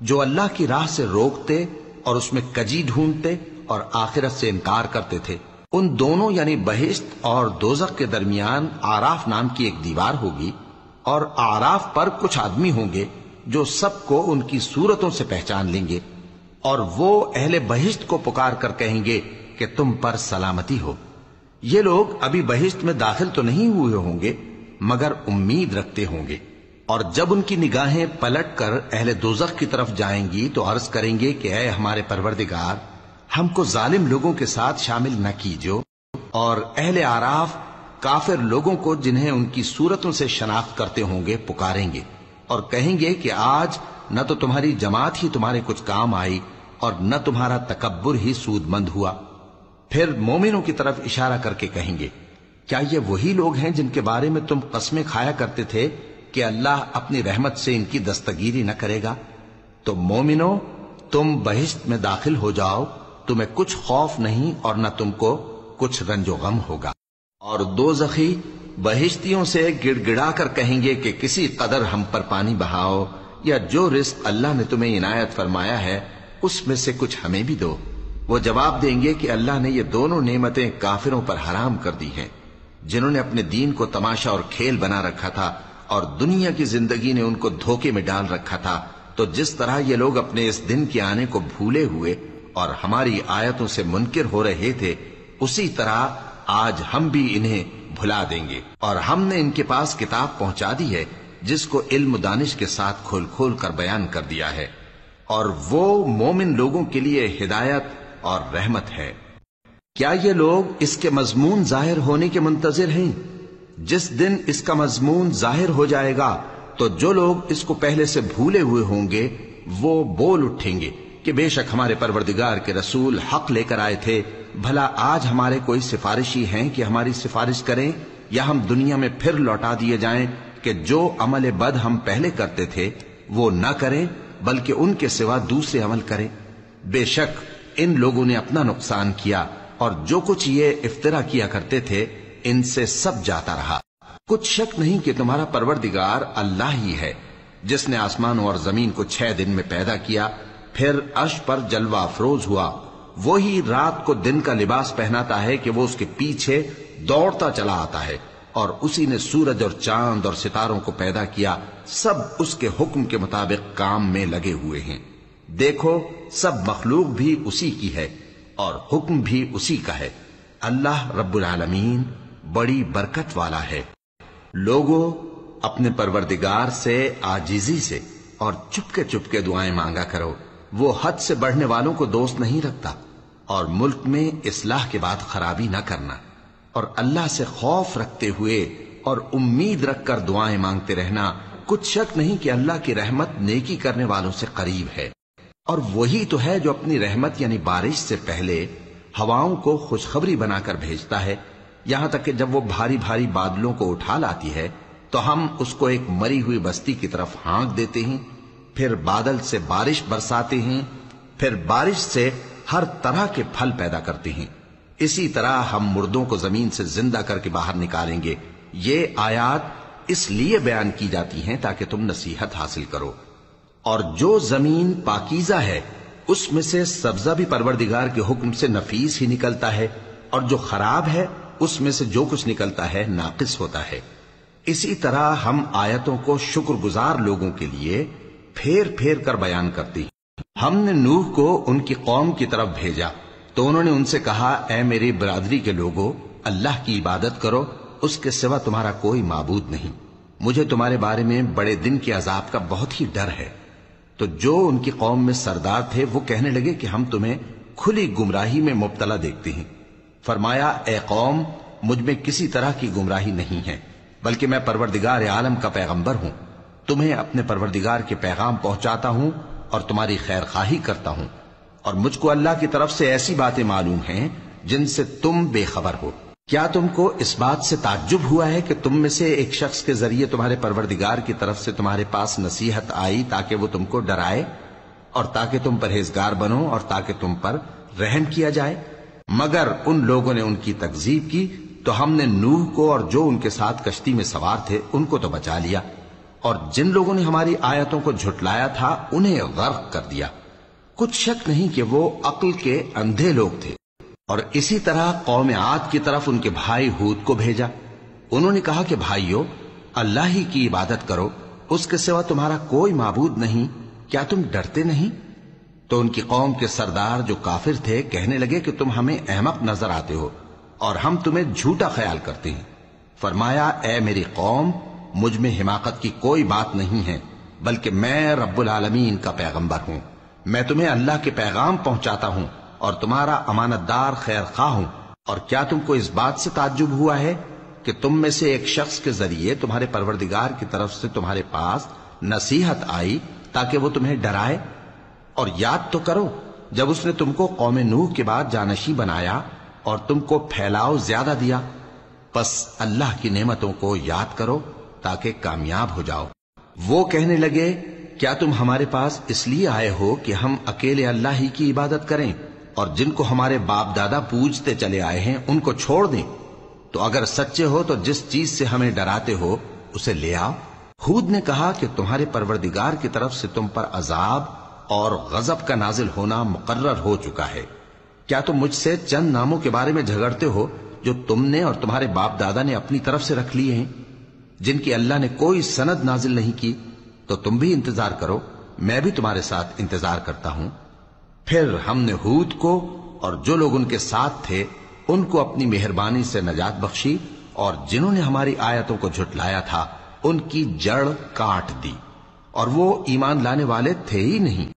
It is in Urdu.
جو اللہ کی راہ سے روکتے اور اس میں کجی ڈھونڈتے اور آخرت سے انکار کرتے تھے، ان دونوں یعنی بہشت اور دوزخ کے درمیان آراف نام کی ایک دیوار ہوگی، اور آراف پر کچھ آدمی ہوں گے جو سب کو ان کی صورتوں سے پہچان لیں گے، اور وہ اہل بہشت کو پکار کر کہیں گے کہ تم پر سلامتی ہو۔ یہ لوگ ابھی بہشت میں داخل تو نہیں ہوئے ہوں گے مگر امید رکھتے ہوں گے، اور جب ان کی نگاہیں پلٹ کر اہل دوزخ کی طرف جائیں گی تو عرض کریں گے کہ اے ہمارے پروردگار، ہم کو ظالم لوگوں کے ساتھ شامل نہ کیجو۔ اور اہل آراف کافر لوگوں کو جنہیں ان کی صورتوں سے شناخت کرتے ہوں گے پکاریں گے اور کہیں گے کہ آج نہ تو تمہاری جماعت ہی تمہارے کچھ کام آئی اور نہ تمہارا تکبر ہی سود مند ہوا۔ پھر مومنوں کی طرف اشارہ کر کے کہیں گے، کیا یہ وہی لوگ ہیں جن کے بارے میں تم قسمیں کھایا کرتے تھے کہ اللہ اپنی رحمت سے ان کی دستگیری نہ کرے گا؟ تو مومنوں، تم بہشت میں داخل ہو جاؤ، تمہیں کچھ خوف نہیں اور نہ تم کو کچھ رنج و غم ہوگا۔ اور دوزخی بہشتیوں سے گڑ گڑا کر کہیں گے کہ کسی قدر ہم پر پانی بہاؤ، یا جو رزق اللہ نے تمہیں عنایت فرمایا ہے اس میں سے کچھ ہمیں بھی دو۔ وہ جواب دیں گے کہ اللہ نے یہ دونوں نعمتیں کافروں پر حرام کر دی ہیں، جنہوں نے اپنے دین کو تماشا اور کھیل بنا رکھا تھا اور دنیا کی زندگی نے ان کو دھوکے میں ڈال رکھا تھا۔ تو جس طرح یہ لوگ اپنے اس دن کے آنے کو بھولے ہوئے اور ہماری آیتوں سے منکر ہو رہے تھے، اسی طرح آج ہم بھی انہیں بھلا دیں گے۔ اور ہم نے ان کے پاس کتاب پہنچا دی ہے جس کو علم و دانش کے ساتھ کھول کھول کر بیان کر دیا ہے، اور وہ مومن لوگوں کے لیے ہدایت اور رحمت ہے۔ کیا یہ لوگ اس کے مضمون ظاہر ہونے کے منتظر ہیں؟ جس دن اس کا مضمون ظاہر ہو جائے گا تو جو لوگ اس کو پہلے سے بھولے ہوئے ہوں گے وہ بول اٹھیں گے کہ بے شک ہمارے پروردگار کے رسول حق لے کر آئے تھے، بھلا آج ہمارے کوئی سفارشی ہیں کہ ہماری سفارش کریں، یا ہم دنیا میں پھر لوٹا دیے جائیں کہ جو عمل بد ہم پہلے کرتے تھے وہ نہ کریں بلکہ ان کے سوا دوسرے عمل کریں۔ بے شک ان لوگوں نے اپنا نقصان کیا، اور جو کچھ یہ افترا کیا کرتے تھے ان سے سب جاتا رہا۔ کچھ شک نہیں کہ تمہارا پروردگار اللہ ہی ہے جس نے آسمانوں اور زمین کو 6 دن میں پیدا کیا، پھر عرش پر جلوہ افروز ہوا۔ وہی رات کو دن کا لباس پہناتا ہے کہ وہ اس کے پیچھے دوڑتا چلا آتا ہے، اور اسی نے سورج اور چاند اور ستاروں کو پیدا کیا، سب اس کے حکم کے مطابق کام میں لگے ہوئے ہیں۔ دیکھو سب مخلوق بھی اسی کی ہے اور حکم بھی اسی کا ہے۔ اللہ رب العالمین بڑی برکت والا ہے۔ لوگوں، اپنے پروردگار سے عاجزی سے اور چپ کے دعائیں مانگا کرو، وہ حد سے بڑھنے والوں کو دوست نہیں رکھتا، اور ملک میں اصلاح کے بعد خرابی نہ کرنا، اور اللہ سے خوف رکھتے ہوئے اور امید رکھ کر دعائیں مانگتے رہنا۔ کچھ شک نہیں کہ اللہ کی رحمت نیکی کرنے والوں سے قریب ہے، اور وہی تو ہے جو اپنی رحمت یعنی بارش سے پہلے ہواؤں کو خوشخبری بنا کر بھیجتا ہے، یہاں تک کہ جب وہ بھاری بھاری بادلوں کو اٹھا لاتی ہے تو ہم اس کو ایک مری ہوئی بستی کی طرف ہانک دیتے ہیں، پھر بادل سے بارش برساتے ہیں، پھر بارش سے ہر طرح کے پھل پیدا کرتے ہیں۔ اسی طرح ہم مردوں کو زمین سے زندہ کر کے باہر نکالیں گے۔ یہ آیات اس لیے بیان کی جاتی ہیں تاکہ تم نصیحت حاصل کرو۔ اور جو زمین پاکیزہ ہے اس میں سے سبزہ بھی پروردگار کے حکم سے نفیس ہی نکلتا ہے، اور جو خراب ہے اس میں سے جو کچھ نکلتا ہے ناقص ہوتا ہے۔ اسی طرح ہم آیتوں کو شکر گزار لوگوں کے لیے پھیر پھیر کر بیان کرتے ہیں۔ ہم نے نوح کو ان کی قوم کی طرف بھیجا تو انہوں نے ان سے کہا، اے میری برادری کے لوگوں، اللہ کی عبادت کرو، اس کے سوا تمہارا کوئی معبود نہیں۔ مجھے تمہارے بارے میں بڑے دن کے عذاب کا بہت ہی ڈر ہے۔ تو جو ان کی قوم میں سردار تھے وہ کہنے لگے کہ ہم تمہیں کھلی گمراہی میں مبتلا دیکھتے ہیں۔ فرمایا، اے قوم، مجھ میں کسی طرح کی گمراہی نہیں ہے، بلکہ میں پروردگار عالم کا پیغمبر ہوں، تمہیں اپنے پروردگار کے پیغام پہنچاتا ہوں اور تمہاری خیر خواہی کرتا ہوں، اور مجھ کو اللہ کی طرف سے ایسی باتیں معلوم ہیں جن سے تم بے خبر ہو۔ کیا تم کو اس بات سے تعجب ہوا ہے کہ تم میں سے ایک شخص کے ذریعے تمہارے پروردگار کی طرف سے تمہارے پاس نصیحت آئی تاکہ وہ تم کو ڈرائے اور تاکہ تم پرہیزگار بنو اور تاکہ تم پر رحم کیا جائے؟ مگر ان لوگوں نے ان کی تکذیب کی تو ہم نے نوح کو اور جو ان کے ساتھ کشتی میں سوار تھے ان کو تو بچا لیا، اور جن لوگوں نے ہماری آیتوں کو جھٹلایا تھا انہیں غرق کر دیا۔ کچھ شک نہیں کہ وہ عقل کے اندھے لوگ تھے۔ اور اسی طرح قوم عاد کی طرف ان کے بھائی ہود کو بھیجا۔ انہوں نے کہا کہ بھائیو، اللہ ہی کی عبادت کرو، اس کے سوا تمہارا کوئی معبود نہیں، کیا تم ڈرتے نہیں؟ تو ان کی قوم کے سردار جو کافر تھے کہنے لگے کہ تم ہمیں احمق نظر آتے ہو اور ہم تمہیں جھوٹا خیال کرتے ہیں۔ فرمایا، اے میری قوم، مجھ میں حماقت کی کوئی بات نہیں ہے، بلکہ میں رب العالمین کا پیغمبر ہوں۔ میں تمہیں اللہ کے پیغام پہنچاتا ہوں اور تمہارا امانت دار خیر خواہ ہوں۔ اور کیا تم کو اس بات سے تعجب ہوا ہے کہ تم میں سے ایک شخص کے ذریعے تمہارے پروردگار کی طرف سے تمہارے پاس نصیحت آئی تاکہ وہ تمہیں ڈرائے؟ اور یاد تو کرو جب اس نے تم کو قوم نوح کے بعد جانشین بنایا اور تم کو پھیلاؤ زیادہ دیا۔ پس اللہ کی نعمتوں کو یاد کرو تاکہ کامیاب ہو جاؤ۔ وہ کہنے لگے، کیا تم ہمارے پاس اس لیے آئے ہو کہ ہم اکیلے اللہ ہی کی عبادت کریں اور جن کو ہمارے باپ دادا پوجتے چلے آئے ہیں ان کو چھوڑ دیں؟ تو اگر سچے ہو تو جس چیز سے ہمیں ڈراتے ہو اسے لے آؤ۔ ہود نے کہا کہ تمہارے پروردگار کی طرف سے تم پر عذاب اور غضب کا نازل ہونا مقرر ہو چکا ہے۔ کیا تم مجھ سے چند ناموں کے بارے میں جھگڑتے ہو جو تم نے اور تمہارے باپ دادا نے اپنی طرف سے رکھ لیے ہیں، جن کی اللہ نے کوئی سند نازل نہیں کی؟ تو تم بھی انتظار کرو، میں بھی تمہارے ساتھ انتظار کرتا ہوں۔ پھر ہم نے ہود کو اور جو لوگ ان کے ساتھ تھے ان کو اپنی مہربانی سے نجات بخشی، اور جنہوں نے ہماری آیتوں کو جھٹلایا تھا ان کی جڑ کاٹ دی، اور وہ ایمان لانے والے تھے ہی نہیں۔